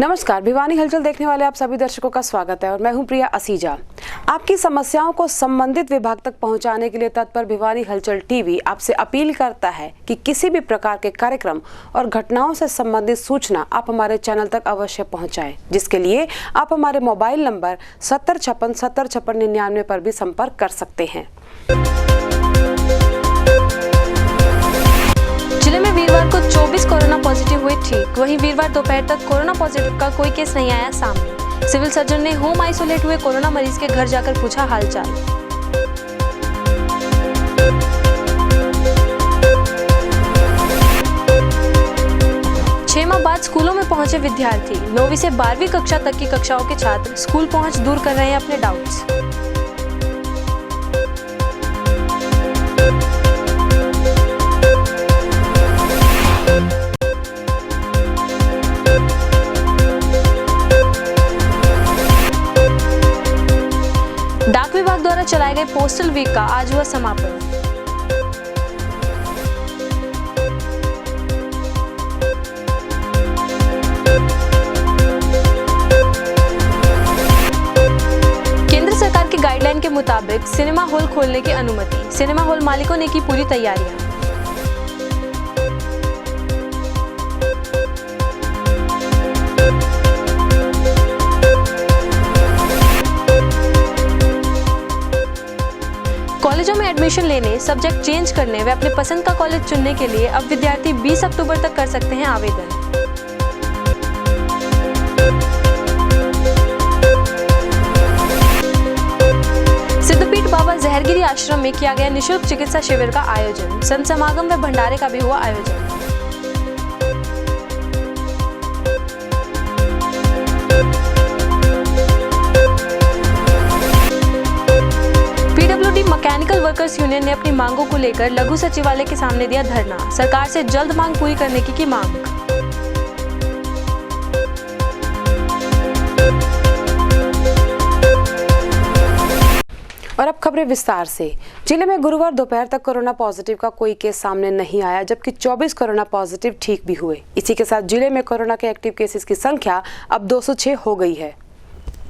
नमस्कार, भिवानी हलचल देखने वाले आप सभी दर्शकों का स्वागत है और मैं हूं प्रिया असीजा। आपकी समस्याओं को संबंधित विभाग तक पहुंचाने के लिए तत्पर भिवानी हलचल टीवी आपसे अपील करता है कि किसी भी प्रकार के कार्यक्रम और घटनाओं से संबंधित सूचना आप हमारे चैनल तक अवश्य पहुंचाएं, जिसके लिए आप हमारे मोबाइल नंबर 7056 पर भी संपर्क कर सकते हैं। जिले में वीरवार को 24 कोरोना पॉजिटिव हुए ठीक। वहीं वीरवार दोपहर तक कोरोना पॉजिटिव का कोई केस नहीं आया सामने। सिविल सर्जन ने होम आइसोलेट हुए कोरोना मरीज के घर जाकर पूछा हालचाल। छह माह बाद स्कूलों में पहुंचे विद्यार्थी। 9वीं से 12वीं कक्षा तक की कक्षाओं के छात्र स्कूल पहुंच दूर कर रहे हैं अपने डाउट्स। डाक विभाग द्वारा चलाए गए पोस्टल वीक का आज हुआ समापन। केंद्र सरकार की गाइडलाइन के मुताबिक सिनेमा हॉल खोलने की अनुमति। सिनेमा हॉल मालिकों ने की पूरी तैयारियां। कॉलेजों में एडमिशन लेने, सब्जेक्ट चेंज करने व अपने पसंद का कॉलेज चुनने के लिए अब विद्यार्थी 20 अक्टूबर तक कर सकते हैं आवेदन। सिद्धपीठ बाबा जहरगिरी आश्रम में किया गया निःशुल्क चिकित्सा शिविर का आयोजन। संत समागम व भंडारे का भी हुआ आयोजन। मैकेनिकल वर्कर्स यूनियन ने अपनी मांगों को लेकर लघु सचिवालय के सामने दिया धरना। सरकार से जल्द मांग पूरी करने की मांग। और अब खबरें विस्तार से। जिले में गुरुवार दोपहर तक कोरोना पॉजिटिव का कोई केस सामने नहीं आया, जबकि 24 कोरोना पॉजिटिव ठीक भी हुए। इसी के साथ जिले में कोरोना के एक्टिव केसेस की संख्या अब 206 हो गई है।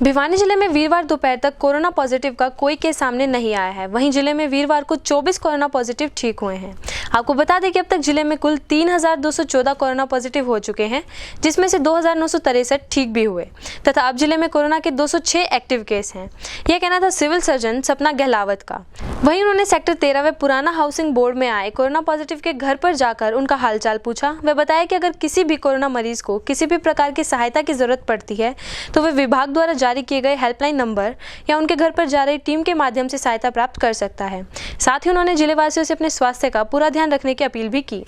भिवानी जिले में वीरवार दोपहर तक कोरोना पॉजिटिव का कोई केस सामने नहीं आया है। वहीं जिले में वीरवार को 24 कोरोना पॉजिटिव ठीक हुए हैं। आपको बता दें कि अब तक जिले में कुल 3214 कोरोना पॉजिटिव हो चुके हैं, जिसमें से 2963 ठीक भी हुए तथा अब जिले में कोरोना के 206 एक्टिव केस हैं। यह कहना था सिविल सर्जन सपना गहलावत का। वहीं उन्होंने सेक्टर 13 व पुराना हाउसिंग बोर्ड में आए कोरोना पॉजिटिव के घर पर जाकर उनका हालचाल पूछा। वे बताया कि अगर किसी भी कोरोना मरीज को किसी भी प्रकार की सहायता की जरूरत पड़ती है तो वे विभाग द्वारा जारी किए गए हेल्पलाइन नंबर या उनके घर पर जा रही टीम के माध्यम से सहायता प्राप्त कर सकता है। साथ ही उन्होंने जिले वासियों से अपने स्वास्थ्य का पूरा ध्यान रखने की अपील भी की।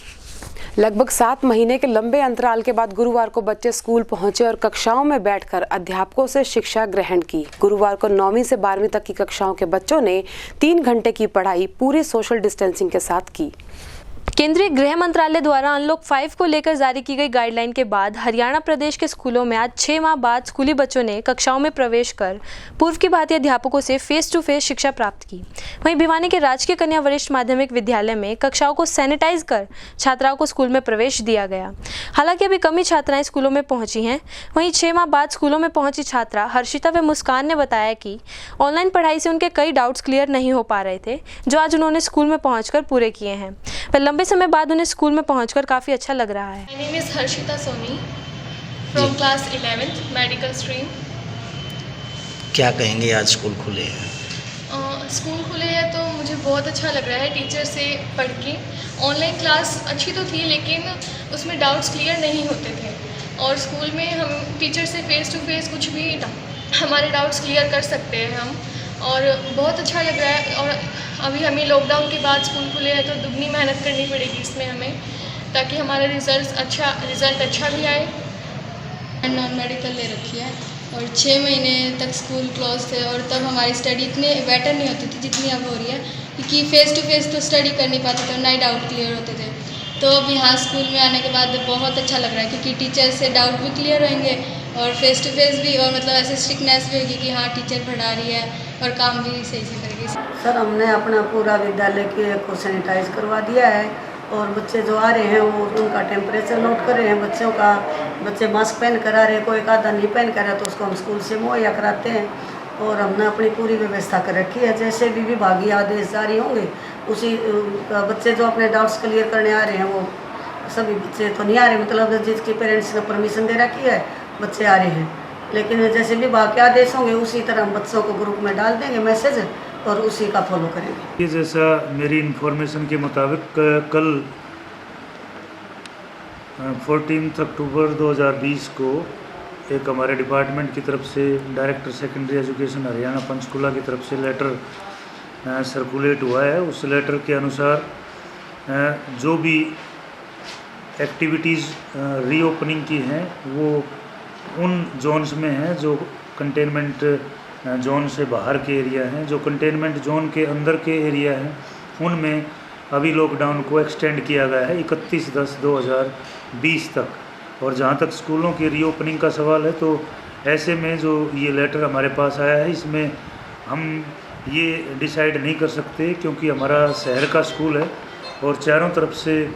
लगभग 7 महीने के लंबे अंतराल के बाद गुरुवार को बच्चे स्कूल पहुंचे और कक्षाओं में बैठकर अध्यापकों से शिक्षा ग्रहण की। गुरुवार को 9वीं से 12वीं तक की कक्षाओं के बच्चों ने 3 घंटे की पढ़ाई पूरी सोशल डिस्टेंसिंग के साथ की। केंद्रीय गृह मंत्रालय द्वारा अनलॉक 5 को लेकर जारी की गई गाइडलाइन के बाद हरियाणा प्रदेश के स्कूलों में आज 6 माह बाद स्कूली बच्चों ने कक्षाओं में प्रवेश कर पूर्व की भांति अध्यापकों से फेस टू फेस शिक्षा प्राप्त की। वहीं भिवानी के राजकीय कन्या वरिष्ठ माध्यमिक विद्यालय में कक्षाओं को सैनिटाइज कर छात्राओं को स्कूल में प्रवेश दिया गया। हालांकि अभी कम ही छात्राएं स्कूलों में पहुंची हैं। वहीं 6 माह बाद स्कूलों में पहुंची छात्रा हर्षिता व मुस्कान ने बताया कि ऑनलाइन पढ़ाई से उनके कई डाउट्स क्लियर नहीं हो पा रहे थे, जो आज उन्होंने स्कूल में पहुंचकर पूरे किए हैं। वह लंबे समय बाद उन्हें स्कूल में पहुंचकर काफी अच्छा लग रहा है। My name is Harshita Soni from class 11th medical stream। क्या कहेंगे आज स्कूल खुले हैं? स्कूल खुले हैं तो मुझे बहुत अच्छा लग रहा है टीचर से पढ़ के। ऑनलाइन क्लास अच्छी तो थी लेकिन उसमें डाउट्स क्लियर नहीं होते थे और स्कूल में हम टीचर से फेस टू फेस कुछ भी हमारे डाउट्स क्लियर कर सकते हैं हम, और बहुत अच्छा लग रहा है। और अभी हमें लॉकडाउन के बाद स्कूल खुले हैं तो दुगनी मेहनत करनी पड़ेगी इसमें हमें, ताकि हमारा रिज़ल्ट अच्छा भी आए। नॉन मेडिकल ले रखी है और 6 महीने तक स्कूल क्लोज थे और तब हमारी स्टडी इतने बेटर नहीं होती थी जितनी अब हो रही है, क्योंकि फ़ेस टू फेस तो स्टडी कर नहीं पाते थे और ना ही डाउट क्लियर होते थे। तो अब यहाँ स्कूल में आने के बाद बहुत अच्छा लग रहा है, क्योंकि टीचर से डाउट भी क्लियर होंगे और फेस टू फेस भी, और मतलब ऐसे स्ट्रिक्टनेस भी होगी कि हाँ टीचर पढ़ा रही है और काम भी सही से करेगी। सर हमने अपना पूरा विद्यालय को सैनिटाइज करवा दिया है और बच्चे जो आ रहे हैं वो उनका टेम्परेचर नोट कर रहे हैं। बच्चे मास्क पहन कर आ रहे हैं, कोई आधा नहीं पहन कर है तो उसको हम स्कूल से मुहैया कराते हैं। और हमने अपनी पूरी व्यवस्था कर रखी है। जैसे भी विभागीय आदेश जारी होंगे उसी बच्चे जो अपने डाउट्स क्लियर करने आ रहे हैं वो सभी बच्चे तो नहीं आ रहे, मतलब जिसके पेरेंट्स ने परमिशन दे रखी है बच्चे आ रहे हैं, लेकिन जैसे विभाग के आदेश होंगे उसी तरह हम बच्चों को ग्रुप में डाल देंगे मैसेज और उसी का फॉलो करेंगे। जैसा मेरी इन्फॉर्मेशन के मुताबिक कल 14 अक्टूबर 2020 को एक हमारे डिपार्टमेंट की तरफ से director secondary education Haryana Panchkula की तरफ से लेटर सर्कुलेट हुआ है। उस लेटर के अनुसार जो भी एक्टिविटीज़ रीओपनिंग की हैं वो उन जोन्स में हैं जो कंटेनमेंट जोन से बाहर के एरिया हैं। जो कंटेनमेंट जोन के अंदर के एरिया हैं उनमें अभी लॉकडाउन को एक्सटेंड किया गया है 31/10/2020 तक। और जहाँ तक स्कूलों की रीओपनिंग का सवाल है तो ऐसे में जो ये लेटर हमारे पास आया है इसमें हम ये डिसाइड नहीं कर सकते, क्योंकि हमारा शहर का स्कूल है और चारों तरफ से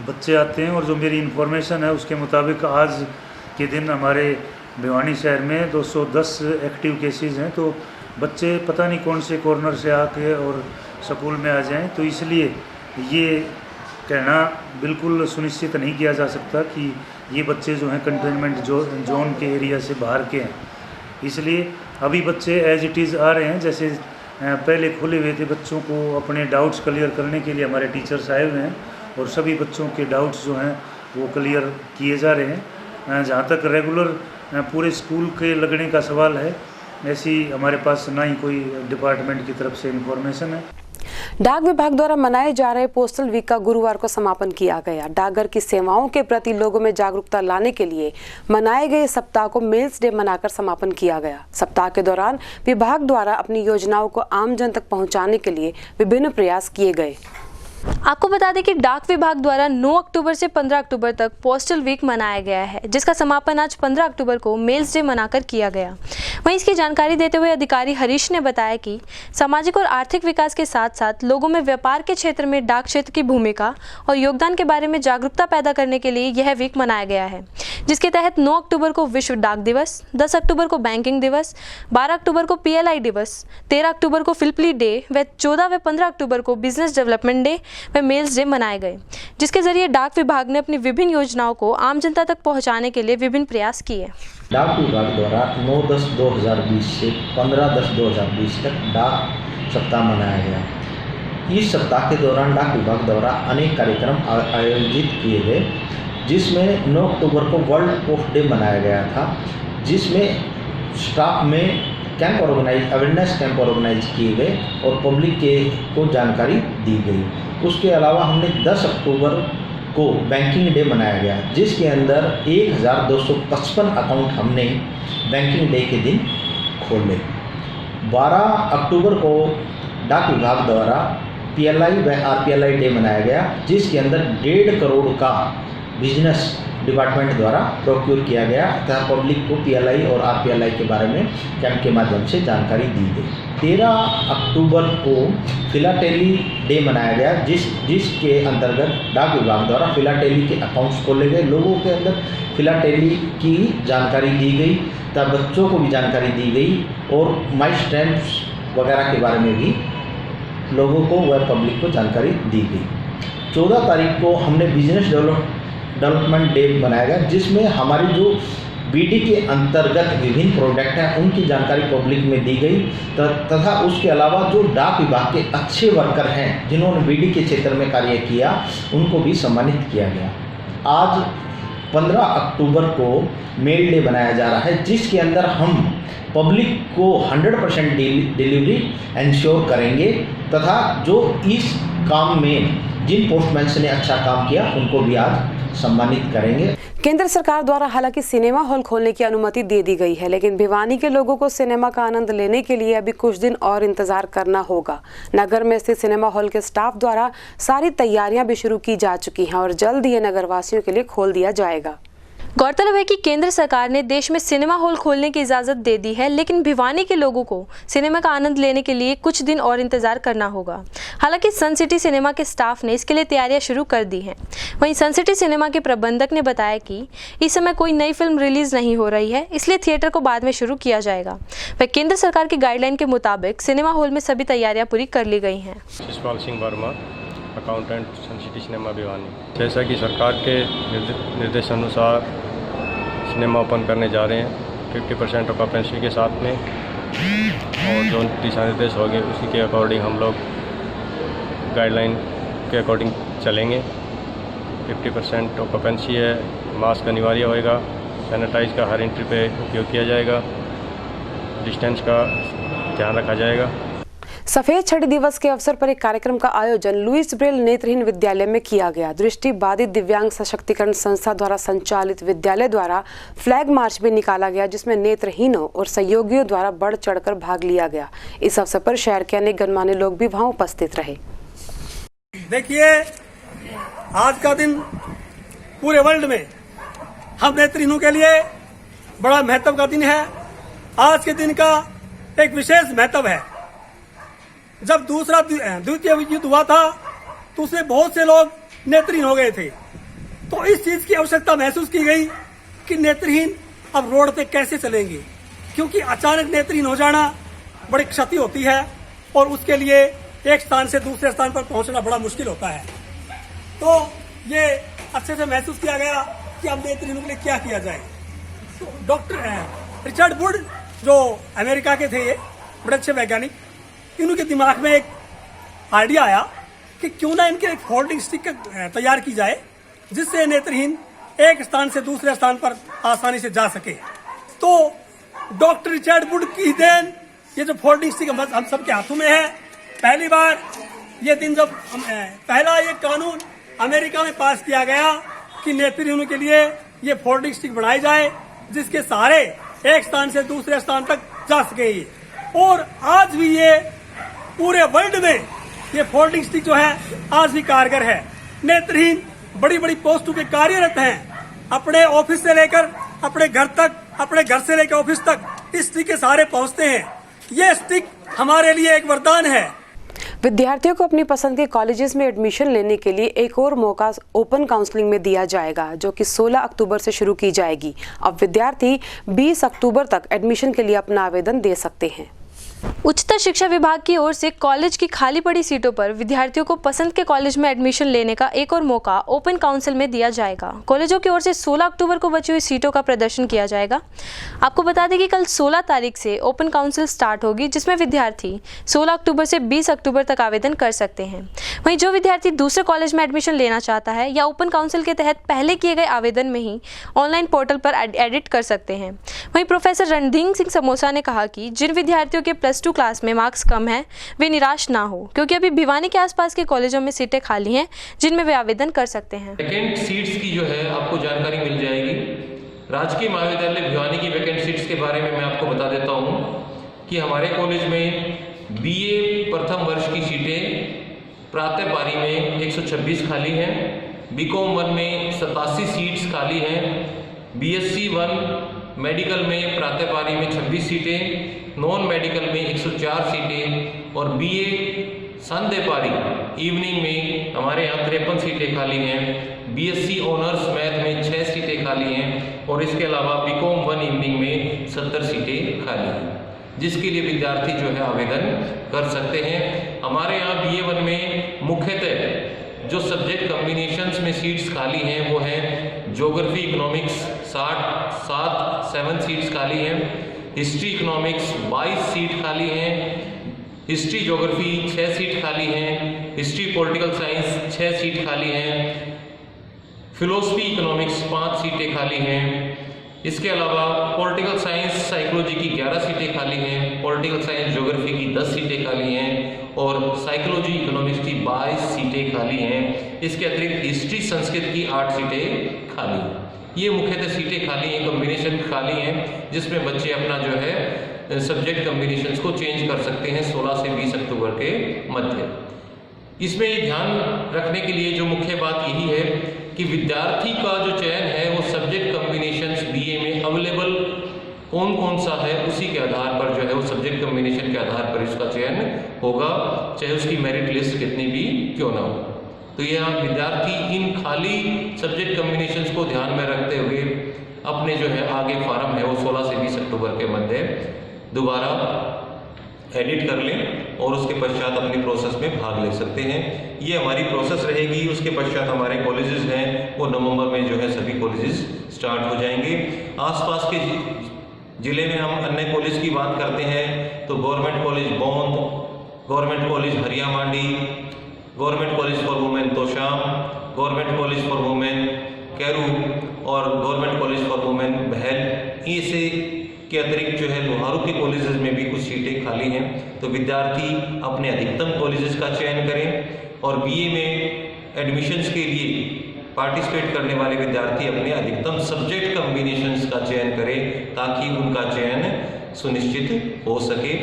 बच्चे आते हैं। और जो मेरी इन्फॉर्मेशन है उसके मुताबिक आज के दिन हमारे भिवानी शहर में 210 एक्टिव केसेस हैं। तो बच्चे पता नहीं कौन से कॉर्नर से आके और स्कूल में आ जाएं, तो इसलिए ये कहना बिल्कुल सुनिश्चित नहीं किया जा सकता कि ये बच्चे जो हैं कंटेनमेंट जोन के एरिया से बाहर के हैं। इसलिए अभी बच्चे एज इट इज़ आ रहे हैं। जैसे पहले खुले हुए थे, बच्चों को अपने डाउट्स क्लियर करने के लिए हमारे टीचर्स आए हुए हैं और सभी बच्चों के डाउट्स जो हैं वो क्लियर किए जा रहे हैं। जहाँ तक रेगुलर पूरे स्कूल के लगने का सवाल है, ऐसी हमारे पास ना ही कोई डिपार्टमेंट की तरफ से इन्फॉर्मेशन है। डाक विभाग द्वारा मनाए जा रहे पोस्टल वीक का गुरुवार को समापन किया गया। डाकघर की सेवाओं के प्रति लोगों में जागरूकता लाने के लिए मनाए गए सप्ताह को मेल्स डे मनाकर समापन किया गया। सप्ताह के दौरान विभाग द्वारा अपनी योजनाओं को आम जन तक पहुंचाने के लिए विभिन्न प्रयास किए गए। आपको बता दें कि डाक विभाग द्वारा 9 अक्टूबर से 15 अक्टूबर तक पोस्टल वीक मनाया गया है, जिसका समापन आज 15 अक्टूबर को मेल्स डे मनाकर किया गया। वहीं इसकी जानकारी देते हुए अधिकारी हरीश ने बताया कि सामाजिक और आर्थिक विकास के साथ साथ लोगों में व्यापार के क्षेत्र में डाक क्षेत्र की भूमिका और योगदान के बारे में जागरूकता पैदा करने के लिए यह वीक मनाया गया है, जिसके तहत 9 अक्टूबर को विश्व डाक दिवस, 10 अक्टूबर को बैंकिंग दिवस, 12 अक्टूबर को PLI दिवस, 13 अक्टूबर को फिल्पली डे व 14 व 15 अक्टूबर को बिजनेस डेवलपमेंट डे व मेल्स डे मनाए गए, जिसके जरिए डाक विभाग ने अपनी विभिन्न योजनाओं को आम जनता तक पहुंचाने के लिए विभिन्न प्रयास किए। डाक विभाग द्वारा 9/10/2020 से 15/10/2020 तक डाक सप्ताह मनाया गया। इस सप्ताह के दौरान डाक विभाग द्वारा अनेक कार्यक्रम आयोजित किए गए, जिसमें 9 अक्टूबर को वर्ल्ड पोस्ट डे मनाया गया था, जिसमें स्टाफ में अवेयरनेस कैंप ऑर्गेनाइज किए गए और पब्लिक को जानकारी दी गई। उसके अलावा हमने 10 अक्टूबर को बैंकिंग डे मनाया गया, जिसके अंदर 1255 अकाउंट हमने बैंकिंग डे के दिन खोले। 12 अक्टूबर को डाक विभाग द्वारा PLI व RPLI डे मनाया गया, जिसके अंदर 1.5 करोड़ का बिजनेस डिपार्टमेंट द्वारा प्रोक्योर किया गया तथा पब्लिक को PLI और RPLI के बारे में कैंप के माध्यम से जानकारी दी गई। 13 अक्टूबर को फिलाटेली डे मनाया गया, जिसके अंतर्गत डाक विभाग द्वारा फिलाटेली के अकाउंट्स खोले गए, लोगों के अंदर फिलाटेली की जानकारी दी गई तथा बच्चों को भी जानकारी दी गई और माई स्टैम्प्स वगैरह के बारे में भी लोगों को व पब्लिक को जानकारी दी गई। 14 तारीख को हमने बिजनेस डेवलपमेंट डे मनाया गया, जिसमें हमारी जो BD के अंतर्गत विभिन्न प्रोडक्ट हैं उनकी जानकारी पब्लिक में दी गई तथा उसके अलावा जो डाक विभाग के अच्छे वर्कर हैं जिन्होंने BD के क्षेत्र में कार्य किया उनको भी सम्मानित किया गया। आज 15 अक्टूबर को मेल डे मनाया जा रहा है, जिसके अंदर हम पब्लिक को 100% डिलीवरी इंश्योर करेंगे तथा जो इस काम में जिन पोस्टमैन्स ने अच्छा काम किया उनको भी आज सम्मानित करेंगे। केंद्र सरकार द्वारा हालांकि सिनेमा हॉल खोलने की अनुमति दे दी गई है, लेकिन भिवानी के लोगों को सिनेमा का आनंद लेने के लिए अभी कुछ दिन और इंतजार करना होगा। नगर में स्थित सिनेमा हॉल के स्टाफ द्वारा सारी तैयारियां भी शुरू की जा चुकी हैं और जल्द ये नगरवासियों के लिए खोल दिया जाएगा। गौरतलब है कि केंद्र सरकार ने देश में सिनेमा हॉल खोलने की इजाज़त दे दी है, लेकिन भिवानी के लोगों को सिनेमा का आनंद लेने के लिए कुछ दिन और इंतजार करना होगा। हालांकि सन सिटी सिनेमा के स्टाफ ने इसके लिए तैयारियां शुरू कर दी हैं। वहीं सन सिटी सिनेमा के प्रबंधक ने बताया कि इस समय कोई नई फिल्म रिलीज नहीं हो रही है, इसलिए थिएटर को बाद में शुरू किया जाएगा। वह केंद्र सरकार की गाइडलाइन के मुताबिक सिनेमा हॉल में सभी तैयारियाँ पूरी कर ली गई हैं। शिशपाल सिंह वर्मा, अकाउंटेंट, सन सिटी सिनेमा भिवानी। जैसा कि सरकार के निर्देशानुसार सिनेमा ओपन करने जा रहे हैं 50% ऑक्यूपेंसी के साथ में, और जो दिशा निर्देश हो गए उसी के अकॉर्डिंग हम लोग गाइडलाइन के अकॉर्डिंग चलेंगे। 50% ऑक्यूपेंसी है, मास्क अनिवार्य होएगा, सैनिटाइज का हर एंट्री पे उपयोग किया जाएगा, डिस्टेंस का ध्यान रखा जाएगा। सफेद छड़ी दिवस के अवसर पर एक कार्यक्रम का आयोजन लुइस ब्रेल नेत्रहीन विद्यालय में किया गया। दृष्टि बाधित दिव्यांग सशक्तिकरण संस्था द्वारा संचालित विद्यालय द्वारा फ्लैग मार्च भी निकाला गया, जिसमें नेत्रहीनों और सहयोगियों द्वारा बढ़ चढ़कर भाग लिया गया। इस अवसर पर शहर के अनेक गणमान्य लोग भी वहां उपस्थित रहे। देखिए, आज का दिन पूरे वर्ल्ड में हम नेत्रहीनों के लिए बड़ा महत्व का दिन है। आज के दिन का एक विशेष महत्व है। जब द्वितीय युद्ध हुआ था तो उसमें बहुत से लोग नेत्रहीन हो गए थे, तो इस चीज की आवश्यकता महसूस की गई कि नेत्रहीन अब रोड पे कैसे चलेंगे, क्योंकि अचानक नेत्रहीन हो जाना बड़ी क्षति होती है और उसके लिए एक स्थान से दूसरे स्थान पर पहुंचना बड़ा मुश्किल होता है। तो ये अच्छे से महसूस किया गया कि अब नेत्रहीनों के लिए क्या किया जाए। तो डॉक्टर रिचर्ड वुड, जो अमेरिका के थे, ये बड़े अच्छे वैज्ञानिक, इनके दिमाग में एक आइडिया आया कि क्यों ना इनके एक फोल्डिंग स्टिक तैयार की जाए, जिससे नेत्रहीन एक स्थान से दूसरे स्थान पर आसानी से जा सके। तो डॉक्टर रिचर्ड वुड की देन ये जो फोल्डिंग स्टिक हम सबके हाथों में है। पहली बार ये दिन जब पहला ये कानून अमेरिका में पास किया गया कि नेत्रहीनों के लिए ये फोल्डिंग स्टिक बनाई जाए, जिसके सहारे एक स्थान से दूसरे स्थान तक जा सके। और आज भी ये पूरे वर्ल्ड में ये फोल्डिंग स्टिक जो है आज भी कारगर है। नेत्रहीन बड़ी बड़ी पोस्टों पे कार्यरत हैं, अपने ऑफिस से लेकर अपने घर तक, अपने घर से लेकर ऑफिस तक इस स्टिक के सहारे पहुंचते हैं। ये स्टिक हमारे लिए एक वरदान है। विद्यार्थियों को अपनी पसंद के कॉलेजेस में एडमिशन लेने के लिए एक और मौका ओपन काउंसलिंग में दिया जाएगा, जो कि 16 अक्टूबर से शुरू की जाएगी। अब विद्यार्थी 20 अक्टूबर तक एडमिशन के लिए अपना आवेदन दे सकते हैं। उच्चतर शिक्षा विभाग की ओर से कॉलेज की खाली पड़ी सीटों पर विद्यार्थियों को पसंद के कॉलेज में एडमिशन लेने का एक और मौका ओपन काउंसिल में दिया जाएगा। कॉलेजों की ओर से 16 अक्टूबर को बची हुई सीटों का प्रदर्शन किया जाएगा। आपको बता दें कि कल 16 तारीख से ओपन काउंसिल स्टार्ट होगी, जिसमें विद्यार्थी 16 अक्टूबर से 20 अक्टूबर तक आवेदन कर सकते हैं। वहीं जो विद्यार्थी दूसरे कॉलेज में एडमिशन लेना चाहता है या ओपन काउंसिल के तहत पहले किए गए आवेदन में ही ऑनलाइन पोर्टल पर एडिट कर सकते हैं। वहीं प्रोफेसर रणधीर सिंह समोसा ने कहा कि जिन विद्यार्थियों के +2 क्लास में मार्क्स कम है वे निराश ना हो, क्योंकि अभी भिवानी के आसपास के कॉलेजों में सीटें खाली हैं जिनमें वे आवेदन कर सकते हैं। वैकेंट सीट्स की जो है आपको जानकारी मिल जाएगी। राजकीय महाविद्यालय भिवानी की वैकेंट सीट्स के बारे में मैं आपको बता देता हूँ कि हमारे कॉलेज में BA प्रथम वर्ष की सीटें प्रातः पारी में 126 खाली हैं, BCom 1 में 87 सीट्स खाली हैं, BSc 1 मेडिकल में प्रातः पारी में 26 सीटें, नॉन मेडिकल में 104 सीटें और BA संध्या पारी इवनिंग में हमारे यहाँ 53 सीटें खाली हैं। BSc ऑनर्स मैथ में 6 सीटें खाली हैं और इसके अलावा BCom 1 इवनिंग में 70 सीटें खाली हैं, जिसके लिए विद्यार्थी जो है आवेदन कर सकते हैं। हमारे यहाँ BA 1 में मुख्यतः जो सब्जेक्ट कॉम्बिनेशंस में सीट्स खाली हैं वो हैं ज्योग्राफी इकोनॉमिक्स 7 सीट्स खाली हैं, हिस्ट्री इकोनॉमिक्स 22 सीट खाली हैं, हिस्ट्री ज्योग्राफी 6 सीट खाली हैं, हिस्ट्री पॉलिटिकल साइंस 6 सीट खाली हैं, फिलोसफी इकोनॉमिक्स 5 सीटें खाली हैं। इसके अलावा पॉलिटिकल साइंस साइकोलॉजी की 11 सीटें खाली हैं, पॉलिटिकल साइंस ज्योग्राफी की 10 सीटें खाली हैं और साइकोलॉजी इकोनॉमिक्स की 22 सीटें खाली हैं। इसके अतिरिक्त हिस्ट्री संस्कृत की 8 सीटें खाली हैं। ये मुख्यतः सीटें खाली हैं, कॉम्बिनेशन खाली हैं, जिसमें बच्चे अपना जो है सब्जेक्ट कॉम्बिनेशंस को चेंज कर सकते हैं 16 से 20 अक्टूबर के मध्य। इसमें ध्यान रखने के लिए जो मुख्य बात यही है कि विद्यार्थी का जो चयन है वो सब्जेक्ट कॉम्बिनेशंस बीए में अवेलेबल कौन कौन सा है उसी के आधार पर जो है वो सब्जेक्ट कॉम्बिनेशन के आधार पर इसका चयन होगा, चाहे उसकी मेरिट लिस्ट कितनी भी क्यों ना हो। तो यहाँ विद्यार्थी इन खाली सब्जेक्ट कॉम्बिनेशंस को ध्यान में रखते हुए अपने जो है आगे फॉर्म है वो 16 से 20 अक्टूबर के मध्य दोबारा एडिट कर लें और उसके पश्चात अपनी प्रोसेस में भाग ले सकते हैं। ये हमारी प्रोसेस रहेगी। उसके पश्चात हमारे कॉलेजेस हैं वो नवंबर में जो है सभी कॉलेजेस स्टार्ट हो जाएंगे। आसपास के ज़िले में हम अन्य कॉलेज की बात करते हैं तो government college Baund, government college Hariya Mandi, government college for women Tosham, government college for women Kairu और government college for women Bahal. इसे के अतिरिक्त जो है लोहारू के कॉलेजेस में भी कुछ सीटें खाली हैं, तो विद्यार्थी अपने अधिकतम कॉलेजेस का चयन करें और बीए में एडमिशन्स के लिए पार्टिसिपेट करने वाले विद्यार्थी अपने अधिकतम सब्जेक्ट कॉम्बिनेशंस का चयन करें ताकि उनका चयन सुनिश्चित हो सके।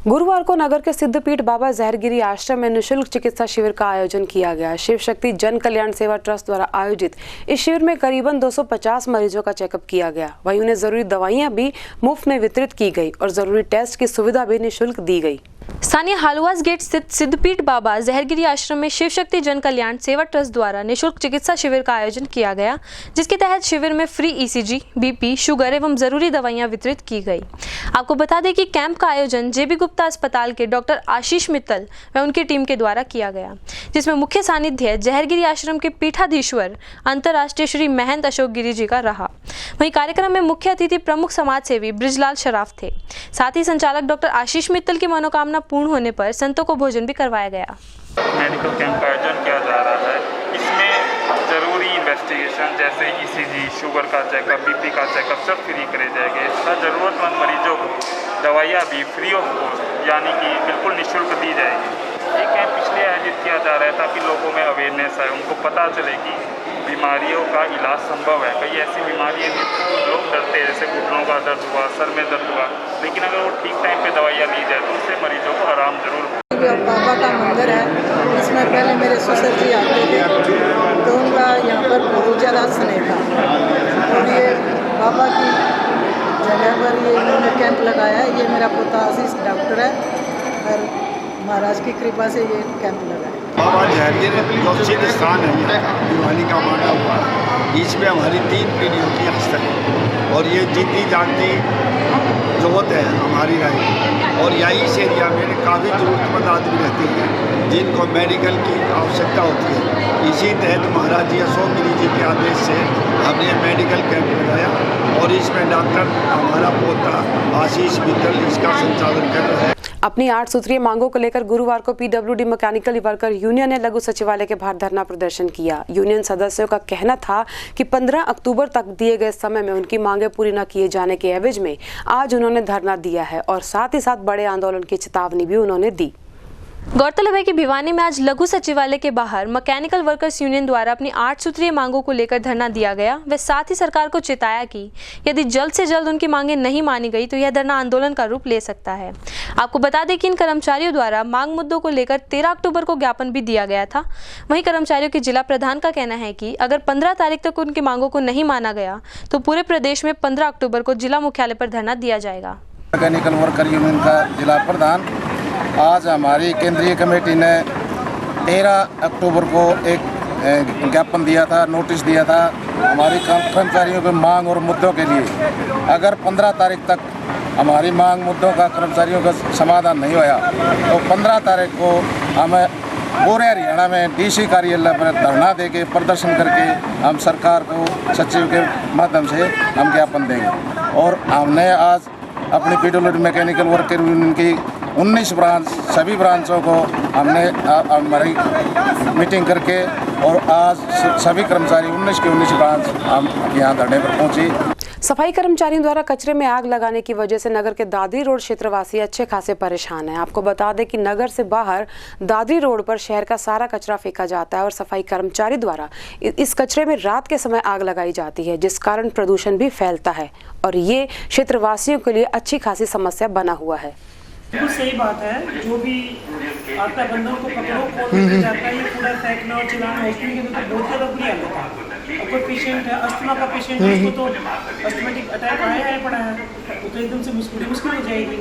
गुरुवार को नगर के सिद्धपीठ बाबा जहरगिरी आश्रम में निःशुल्क चिकित्सा शिविर का आयोजन किया गया। शिव शक्ति जन कल्याण सेवा ट्रस्ट द्वारा आयोजित इस शिविर में करीबन 250 मरीजों का चेकअप किया गया। वहीं उन्हें जरूरी दवाइयां भी मुफ्त में वितरित की गई और जरूरी टेस्ट की सुविधा भी निःशुल्क दी गई। स्थानीय हालुआस गेट स्थित सिद्धपीठ बाबा जहरगिरी आश्रम में शिव शक्ति जन कल्याण सेवा ट्रस्ट द्वारा निःशुल्क चिकित्सा शिविर का आयोजन किया गया, जिसके तहत शिविर में फ्री ईसीजी, बीपी, शुगर एवं जरूरी दवाइयां वितरित की गई। आपको बता दें कि कैंप का आयोजन जेबी गुप्ता अस्पताल के डॉक्टर आशीष मित्तल व उनकी टीम के द्वारा किया गया, जिसमें मुख्य सानिध्य जहरगिरी आश्रम के पीठाधीश्वर अंतर्राष्ट्रीय श्री महंत अशोक गिरी जी का रहा। वहीं कार्यक्रम में मुख्य अतिथि प्रमुख समाज सेवी ब्रिजलाल शराफ थे। साथ ही संचालक डॉक्टर आशीष मित्तल की मनोकामना पूर्ण होने पर संतों को भोजन भी करवाया गया। मेडिकल कैंप का आयोजन किया जा रहा है। इसमें जरूरी इन्वेस्टिगेशन जैसे ईसीजी, शुगर का चेकअप, बीपी का चेकअप सब फ्री करे जाएंगे। तथा ज़रूरतमंद मरीजों को दवाइयाँ भी फ्री ऑफ कॉस्ट यानी कि बिल्कुल निःशुल्क दी जाएगी। ये कैंप इसलिए आयोजित किया जा रहा है ताकि लोगों में अवेयरनेस आए, उनको पता चले कि बीमारियों का इलाज संभव है। कई ऐसी बीमारियाँ लोग डरते हैं, जैसे घुटनों का दर्द हुआ, सर में दर्द हुआ, लेकिन अगर वो ठीक टाइम पे दवाइयाँ ली जाए तो उससे मरीजों को आराम जरूर। बाबा का मंदिर है, इसमें पहले मेरे ससुर जी आते थे तो उनका यहाँ पर बहुत ज़्यादा स्नेह था और ये बाबा की जगह पर ये इन्होंने कैंप लगाया है। ये मेरा पोता आशीष डॉक्टर है और महाराज की कृपा से ये कैंप लगा है। बाबा जहरगिरी जो सिद्ध स्थान है भिवानी का माना हुआ है, इसमें हमारी 3 पीढ़ियों की हस्तक है और ये जीती जागती जोत है हमारी राय। और यही इस एरिया में काफ़ी ज़रूरतमंद आदमी रहते हैं जिनको मेडिकल की आवश्यकता होती है। इसी तहत महाराज जी अशोक गिरी जी के आदेश से हमने मेडिकल कैंप लगाया और इसमें डॉक्टर हमारा पोता आशीष मित्तल इसका संचालन कर रहा है। अपनी 8 सूत्रीय मांगों को लेकर गुरुवार को पीडब्ल्यूडी मैकेनिकल वर्कर यूनियन ने लघु सचिवालय के बाहर धरना प्रदर्शन किया। यूनियन सदस्यों का कहना था कि 15 अक्टूबर तक दिए गए समय में उनकी मांगें पूरी न किए जाने के एवज में आज उन्होंने धरना दिया है और साथ ही साथ बड़े आंदोलन की चेतावनी भी उन्होंने दी। गौरतलब है कि भिवानी में आज लघु सचिवालय के बाहर मैकेनिकल वर्कर्स यूनियन द्वारा अपनी 8 सूत्रीय मांगों को लेकर धरना दिया गया। वे साथ ही सरकार को चेताया कि यदि जल्द से जल्द उनकी मांगें नहीं मानी गई तो यह धरना आंदोलन का रूप ले सकता है। आपको बता दें कि इन कर्मचारियों द्वारा मांग मुद्दों को लेकर 13 अक्टूबर को ज्ञापन भी दिया गया था। वहीं कर्मचारियों के जिला प्रधान का कहना है कि अगर 15 तारीख तक उनकी मांगों को नहीं माना गया तो पूरे प्रदेश में 15 अक्टूबर को जिला मुख्यालय पर धरना दिया जाएगा। मैकेनिकल वर्कर यूनियन का जिला प्रधान आज हमारी केंद्रीय कमेटी ने 13 अक्टूबर को एक ज्ञापन दिया था, नोटिस दिया था हमारी कर्मचारियों के मांग और मुद्दों के लिए। अगर 15 तारीख तक हमारी मांग मुद्दों का कर्मचारियों का समाधान नहीं होया तो 15 तारीख को हमें पूरे हरियाणा में डीसी कार्यालय पर धरना देके प्रदर्शन करके हम सरकार को सचिव के माध्यम से हम ज्ञापन देंगे। और हमने आज अपनी पीडब्ल्यूडी मैकेनिकल वर्कर यूनियन की 19 ब्रांच सभी ब्रांचों को हमने हमारी मीटिंग करके और आज सभी कर्मचारी 19 के 19 ब्रांच हम यहाँ धरने पर पहुँची। सफाई कर्मचारियों द्वारा कचरे में आग लगाने की वजह से नगर के दादरी रोड क्षेत्रवासी अच्छे खासे परेशान हैं। आपको बता दें कि नगर से बाहर दादरी रोड पर शहर का सारा कचरा फेंका जाता है और सफाई कर्मचारी द्वारा इस कचरे में रात के समय आग लगाई जाती है, जिस कारण प्रदूषण भी फैलता है और ये क्षेत्रवासियों के लिए अच्छी खासी समस्या बना हुआ है। बिल्कुल सही बात है। जो भी आता है बंदों को पकड़ो, कौन लेके जाता है, ये पूरा फेंकना और चलाना हॉस्पिटल के तो बहुत ज़्यादा बुरी हालत है। कोई पेशेंट है, अस्थमा का पेशेंट है, उसको तो अस्थमेटिक अटैक आया पड़ा है, तो एकदम से मुश्किल हो जाएगी।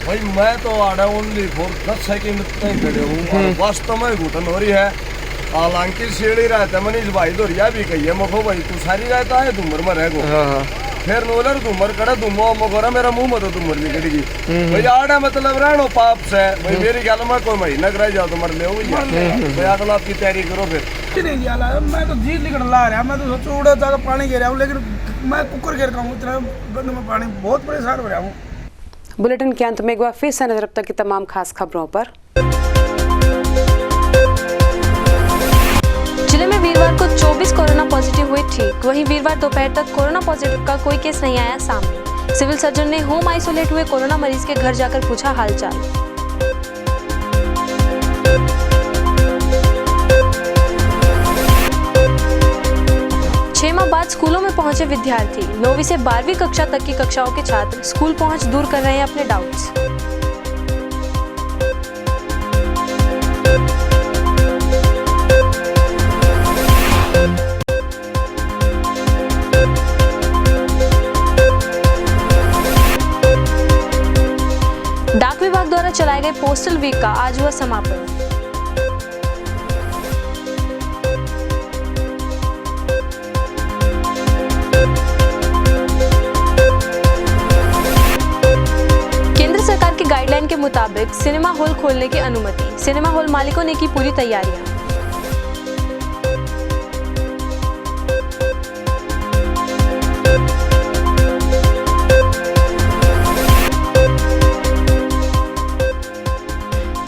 भाई मैं तो आ रहा हूँ ओनली फॉर 10 सेकंड तक खड़े हूँ, वास्तव में घुटन हो रही है। हालांकि सीढ़ी रहता मनीष भाई दोरिया भी कही है मखो भाई तू सारी रहता है धूमर में रह गो फिर नोलर धूमर कड़ा धूमो मखोरा मेरा मुंह में तो धूमर निकलेगी भाई आड़ा मतलब रहनो पाप से भाई मेरी ख्याल में कोई महीना कराई जाओ तो मर ले भाई अगला आपकी तैयारी करो फिर नहीं जाला मैं तो जीत निकल ला रहा मैं तो सोचो उड़ा जाकर पानी गिर रहा हूँ लेकिन मैं कुकर गिर रहा हूँ इतना गंद में पानी बहुत परेशान हो रहा हूँ। बुलेटिन के अंत में एक बार फिर से नजर अब तक की तमाम खास खबरों पर। जिले में वीरवार को 24 कोरोना पॉजिटिव हुए ठीक। वहीं वीरवार दोपहर तक कोरोना पॉजिटिव का कोई केस नहीं आया सामने। सिविल सर्जन ने होम आइसोलेट हुए कोरोना मरीज के घर जाकर पूछा हालचाल। छह माह बाद स्कूलों में पहुंचे विद्यार्थी। 9वीं से 12वीं कक्षा तक की कक्षाओं के छात्र स्कूल पहुंच दूर कर रहे हैं अपने डाउट्स। डाक विभाग द्वारा चलाए गए पोस्टल वीक का आज हुआ समापन। केंद्र सरकार की गाइडलाइन के मुताबिक सिनेमा हॉल खोलने की अनुमति। सिनेमा हॉल मालिकों ने की पूरी तैयारियां।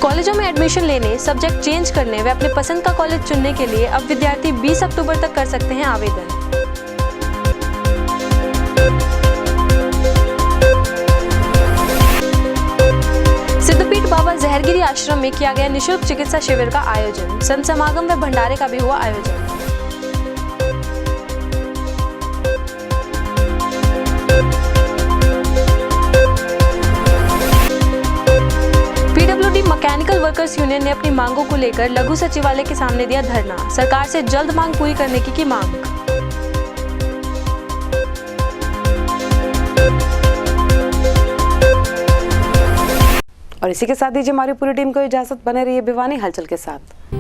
कॉलेजों में एडमिशन लेने, सब्जेक्ट चेंज करने व अपने पसंद का कॉलेज चुनने के लिए अब विद्यार्थी 20 अक्टूबर तक कर सकते हैं आवेदन। सिद्धपीठ बाबा जहरगिरी आश्रम में किया गया निःशुल्क चिकित्सा शिविर का आयोजन। संत समागम व भंडारे का भी हुआ आयोजन। मैकेनिकल वर्कर्स यूनियन ने अपनी मांगों को लेकर लघु सचिवालय के सामने दिया धरना। सरकार से जल्द मांग पूरी करने की मांग। और इसी के साथ दीजिए हमारी पूरी टीम को इजाजत। बने रहिए भिवानी हलचल के साथ।